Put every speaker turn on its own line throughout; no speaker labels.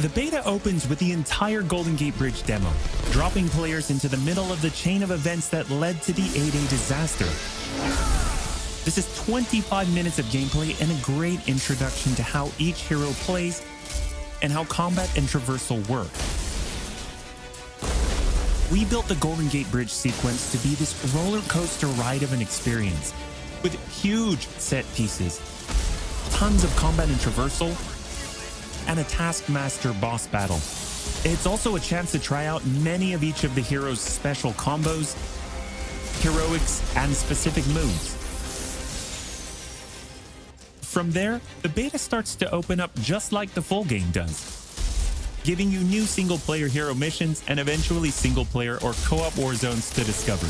The beta opens with the entire Golden Gate Bridge demo, dropping players into the middle of the chain of events that led to the A-Day disaster. This is 25 minutes of gameplay and a great introduction to how each hero plays and how combat and traversal work. We built the Golden Gate Bridge sequence to be this roller coaster ride of an experience, with huge set pieces, tons of combat and traversal, and a Taskmaster boss battle. It's also a chance to try out many of each of the heroes' special combos, heroics, and specific moves. From there, the beta starts to open up just like the full game does, giving you new single-player hero missions and eventually single-player or co-op war zones to discover.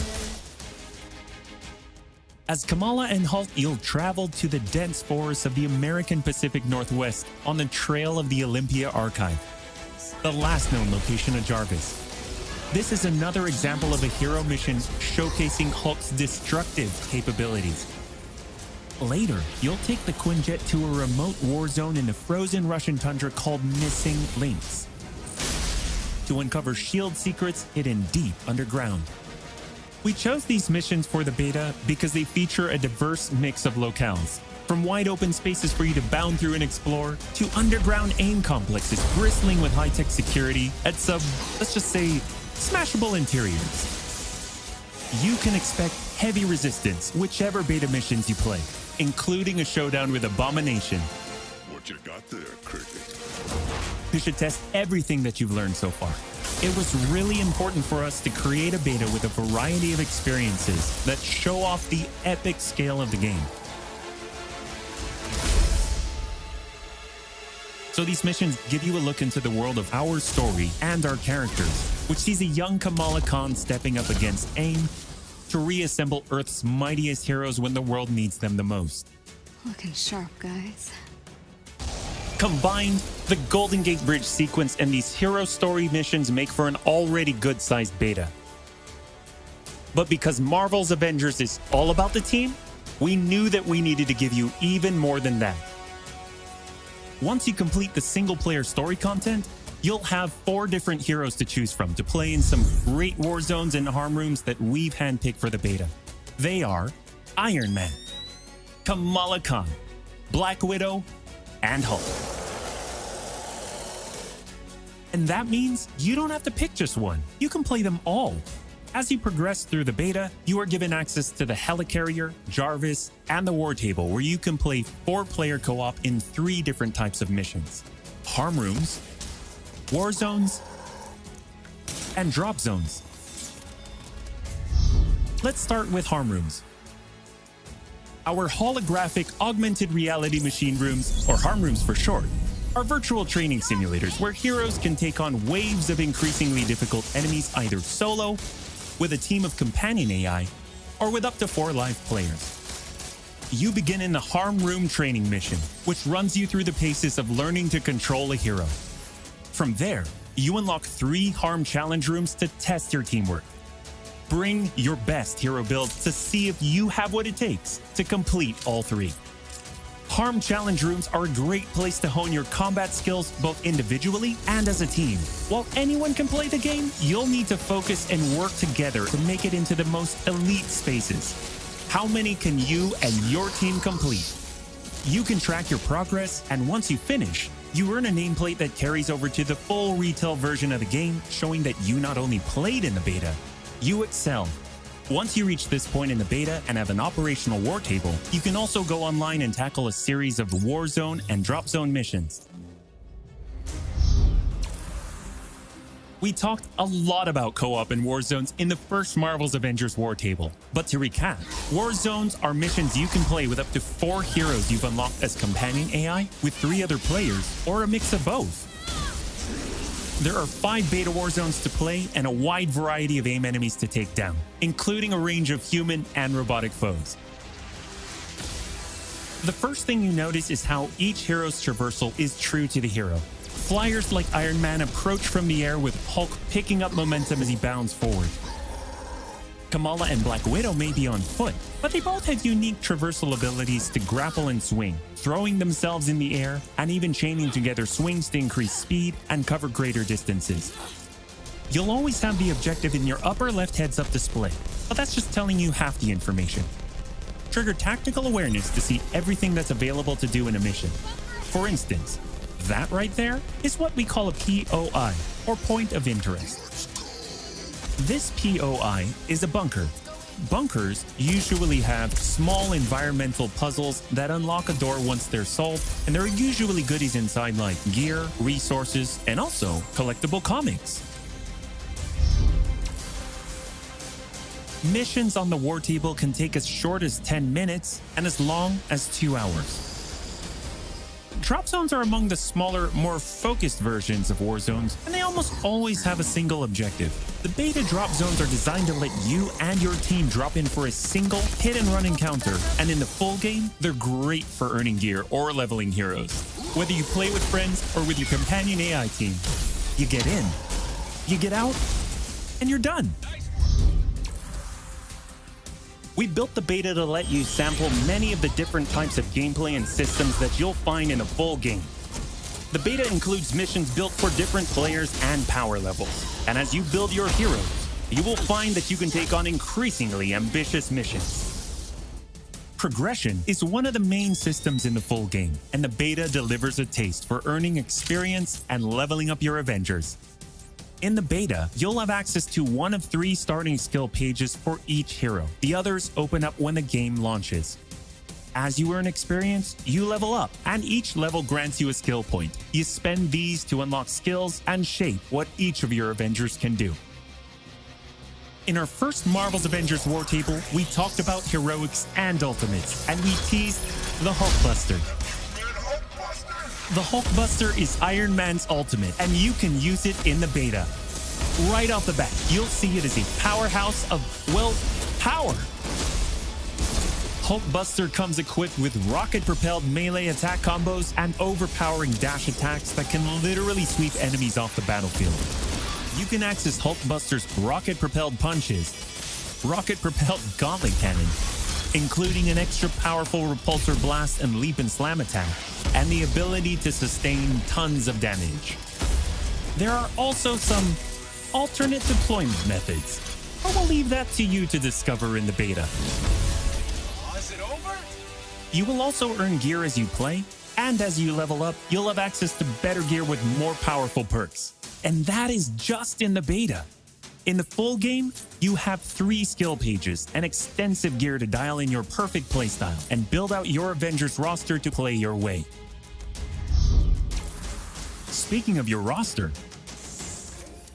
As Kamala and Hulk, you'll travel to the dense forests of the American Pacific Northwest on the trail of the Olympia Archive, the last known location of Jarvis. This is another example of a hero mission showcasing Hulk's destructive capabilities. Later, you'll take the Quinjet to a remote war zone in the frozen Russian tundra called Missing Links to uncover S.H.I.E.L.D. secrets hidden deep underground. We chose these missions for the beta because they feature a diverse mix of locales, from wide open spaces for you to bound through and explore, to underground AIM complexes bristling with high-tech security at some, let's just say, smashable interiors. You can expect heavy resistance whichever beta missions you play, including a showdown with Abomination.
What you got there, Cricket?
You should test everything that you've learned so far. It was really important for us to create a beta with a variety of experiences that show off the epic scale of the game. So these missions give you a look into the world of our story and our characters, which sees a young Kamala Khan stepping up against AIM to reassemble Earth's mightiest heroes when the world needs them the most.
Looking sharp, guys.
Combined, the Golden Gate Bridge sequence and these hero story missions make for an already good-sized beta. But because Marvel's Avengers is all about the team, we knew that we needed to give you even more than that. Once you complete the single-player story content, you'll have 4 different heroes to choose from to play in some great war zones and harm rooms that we've handpicked for the beta. They are Iron Man, Kamala Khan, Black Widow, and Hulk. And that means you don't have to pick just one. You can play them all. As you progress through the beta, you are given access to the Helicarrier, Jarvis, and the War Table, where you can play 4-player co-op in 3 different types of missions: harm rooms, war zones, and drop zones. Let's start with harm rooms. Our holographic augmented reality machine rooms, or harm rooms for short, are virtual training simulators where heroes can take on waves of increasingly difficult enemies either solo, with a team of companion AI, or with up to 4 live players. You begin in the harm room training mission, which runs you through the paces of learning to control a hero. From there, you unlock 3 harm challenge rooms to test your teamwork. Bring your best hero builds to see if you have what it takes to complete all 3. Harm challenge rooms are a great place to hone your combat skills both individually and as a team. While anyone can play the game, you'll need to focus and work together to make it into the most elite spaces. How many can you and your team complete? You can track your progress, and once you finish, you earn a nameplate that carries over to the full retail version of the game, showing that you not only played in the beta, you excelled. Once you reach this point in the beta and have an operational war table, you can also go online and tackle a series of war zone and drop zone missions. We talked a lot about co-op and war zones in the first Marvel's Avengers war table. But to recap, war zones are missions you can play with up to 4 heroes you've unlocked as companion AI with 3 other players, or a mix of both. There are 5 beta war zones to play and a wide variety of AIM enemies to take down, including a range of human and robotic foes. The first thing you notice is how each hero's traversal is true to the hero. Flyers like Iron Man approach from the air with Hulk picking up momentum as he bounds forward. Kamala and Black Widow may be on foot, but they both have unique traversal abilities to grapple and swing, throwing themselves in the air, and even chaining together swings to increase speed and cover greater distances. You'll always have the objective in your upper left heads-up display, but that's just telling you half the information. Trigger tactical awareness to see everything that's available to do in a mission. For instance, that right there is what we call a POI, or point of interest. This POI is a bunker. Bunkers usually have small environmental puzzles that unlock a door once they're solved, and there are usually goodies inside like gear, resources, and also collectible comics. Missions on the war table can take as short as 10 minutes and as long as 2 hours. Drop zones are among the smaller, more focused versions of war zones, and they almost always have a single objective. The beta drop zones are designed to let you and your team drop in for a single hit-and-run encounter, and in the full game, they're great for earning gear or leveling heroes. Whether you play with friends or with your companion AI team, you get in, you get out, and you're done. We built the beta to let you sample many of the different types of gameplay and systems that you'll find in a full game. The beta includes missions built for different players and power levels, and as you build your heroes, you will find that you can take on increasingly ambitious missions. Progression is one of the main systems in the full game, and the beta delivers a taste for earning experience and leveling up your Avengers. In the beta, you'll have access to one of 3 starting skill pages for each hero. The others open up when the game launches. As you earn experience, you level up, and each level grants you a skill point. You spend these to unlock skills and shape what each of your Avengers can do. In our first Marvel's Avengers War Table, we talked about heroics and ultimates, and we teased the Hulkbuster. The Hulkbuster is Iron Man's ultimate, and you can use it in the beta. Right off the bat, you'll see it as a powerhouse of, well, power. Hulkbuster comes equipped with rocket-propelled melee attack combos and overpowering dash attacks that can literally sweep enemies off the battlefield. You can access Hulkbuster's rocket-propelled punches, rocket-propelled gauntlet cannon, including an extra powerful repulsor blast and leap and slam attack, and the ability to sustain tons of damage. There are also some alternate deployment methods, but we'll leave that to you to discover in the beta.
Is it over?
You will also earn gear as you play, and as you level up, you'll have access to better gear with more powerful perks. And that is just in the beta. In the full game, you have 3 skill pages and extensive gear to dial in your perfect playstyle and build out your Avengers roster to play your way. Speaking of your roster,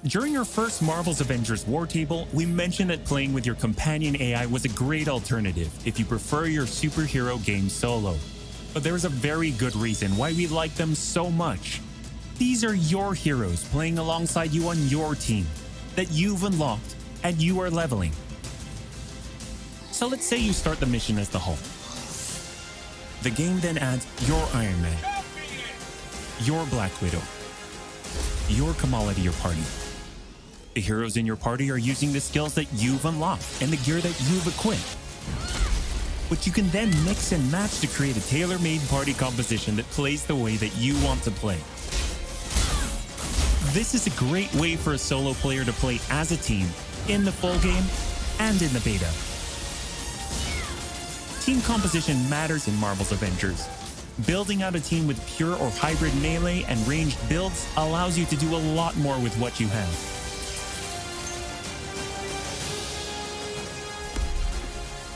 during our first Marvel's Avengers War Table, we mentioned that playing with your companion AI was a great alternative if you prefer your superhero game solo. But there's a very good reason why we like them so much. These are your heroes playing alongside you on your team that you've unlocked and you are leveling. So let's say you start the mission as the Hulk. The game then adds your Iron Man, your Black Widow, your Kamala to your party. The heroes in your party are using the skills that you've unlocked and the gear that you've equipped, which you can then mix and match to create a tailor-made party composition that plays the way that you want to play. This is a great way for a solo player to play as a team in the full game and in the beta. Team composition matters in Marvel's Avengers. Building out a team with pure or hybrid melee and ranged builds allows you to do a lot more with what you have.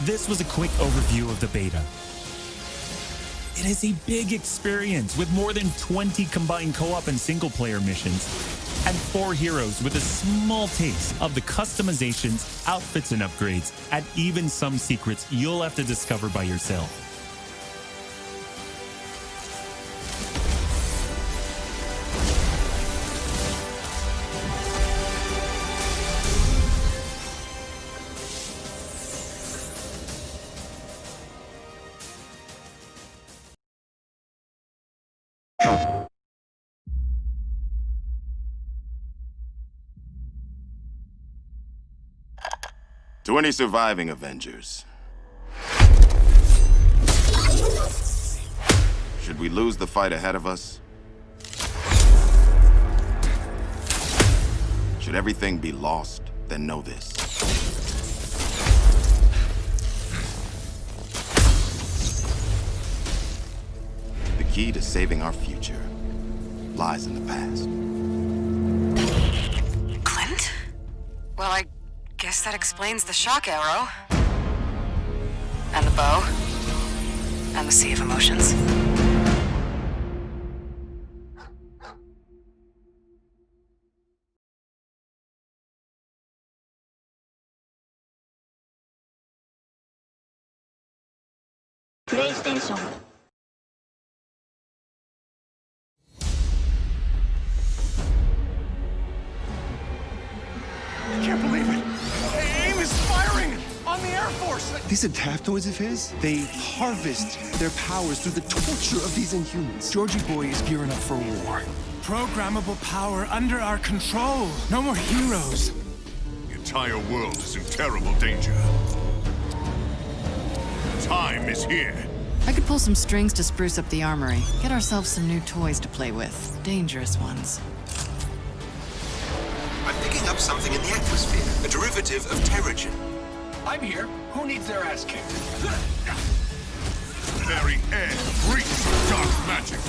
This was a quick overview of the beta. It is a big experience with more than 20 combined co-op and single-player missions, and 4 heroes with a small taste of the customizations, outfits and upgrades, and even some secrets you'll have to discover by yourself.
To any surviving Avengers, should we lose the fight ahead of us? Should everything be lost, then know this. The key to saving our future lies in the past.
Clint? Well, I guess that explains the shock arrow. And the bow. And the sea of emotions.
PlayStation.
I can't believe it. AIM is firing on the Air Force.
These adaptoids of his, they harvest their powers through the torture of these Inhumans.
Georgie Boy is gearing up for war. Programmable power under our control. No more heroes.
The entire world is in terrible danger. Time is here.
I could pull some strings to spruce up the armory. Get ourselves some new toys to play with. Dangerous ones.
I'm picking up something in the atmosphere, a derivative of Terrigen.
I'm here. Who needs their ass kicked?
Very air reeks of dark magic.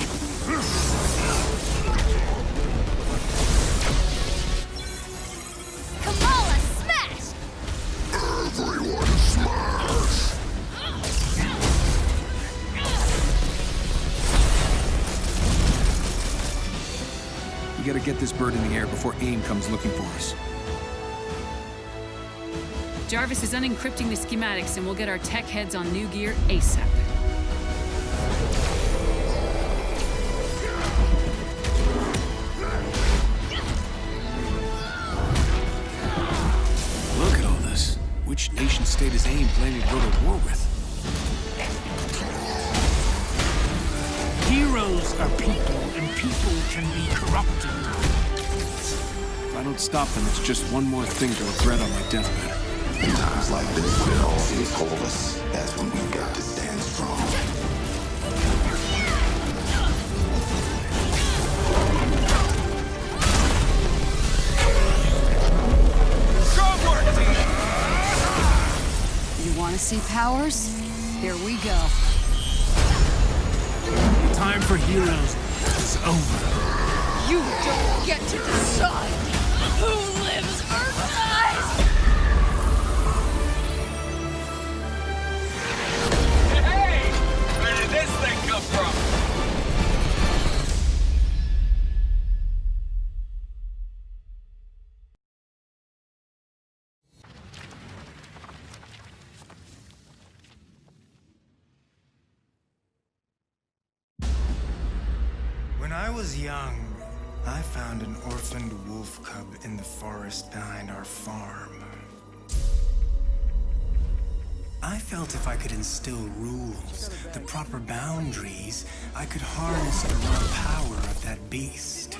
Kamala, smash!
Everyone smash!
We gotta get this bird in the air before AIM comes looking for us.
Jarvis is unencrypting the schematics and we'll get our tech heads on new gear ASAP.
Look at all this. Which nation state is AIM planning to go to war with?
Heroes are people, and people can be corrupted.
If I don't stop them, it's just one more thing to regret on my deathbed.
In times like this, when all seems hopeless, that's when we've got to stand strong.
You want to see powers? Here we go.
Time for heroes is over.
You don't get to decide who lives or dies!
Hey! Where did this thing come from? When I was young, I found an orphaned wolf cub in the forest behind our farm. I felt if I could instill rules, the proper boundaries, I could harness the raw power of that beast.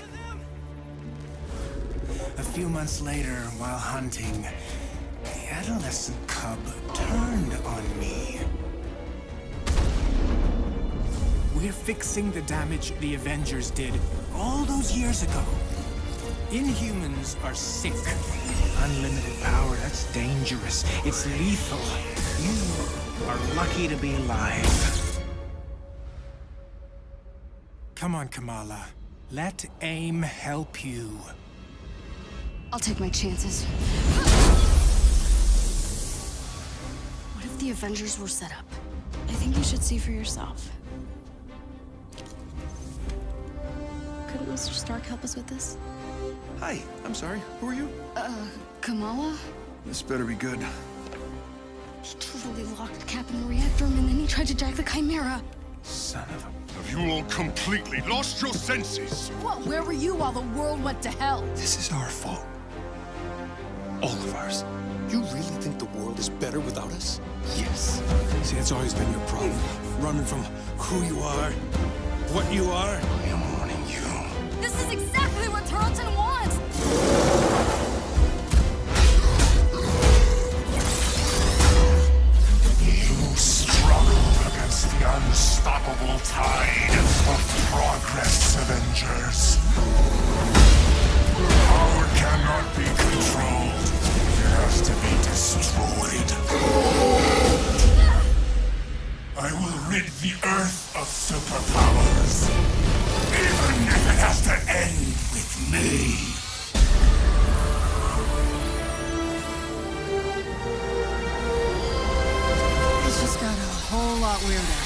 A few months later, while hunting, the adolescent cub turned on me. We're fixing the damage the Avengers did all those years ago. Inhumans are sick. Unlimited power, that's dangerous. It's lethal. You are lucky to be alive. Come on, Kamala. Let AIM help you.
I'll take my chances. What if the Avengers were set up? I think you should see for yourself. Couldn't Mr. Stark help us with this?
Hi, I'm sorry. Who are you?
Kamala?
This better be good.
He totally locked Cap in the reactor room and then he tried to jack the Chimera.
Son of a...
Have you all completely lost your senses?
What? Where were you while the world went to hell?
This is our fault. All of ours. You really think the world is better without us? Yes. See, that's always been your problem. Running from who you are, what you are.
I am warning you.
This is exactly what Tarleton wants!
pain.
It's just got a whole lot weirder.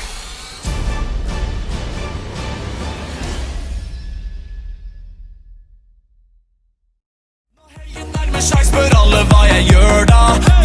Nærmer seg, spør alle hva jeg gjør da.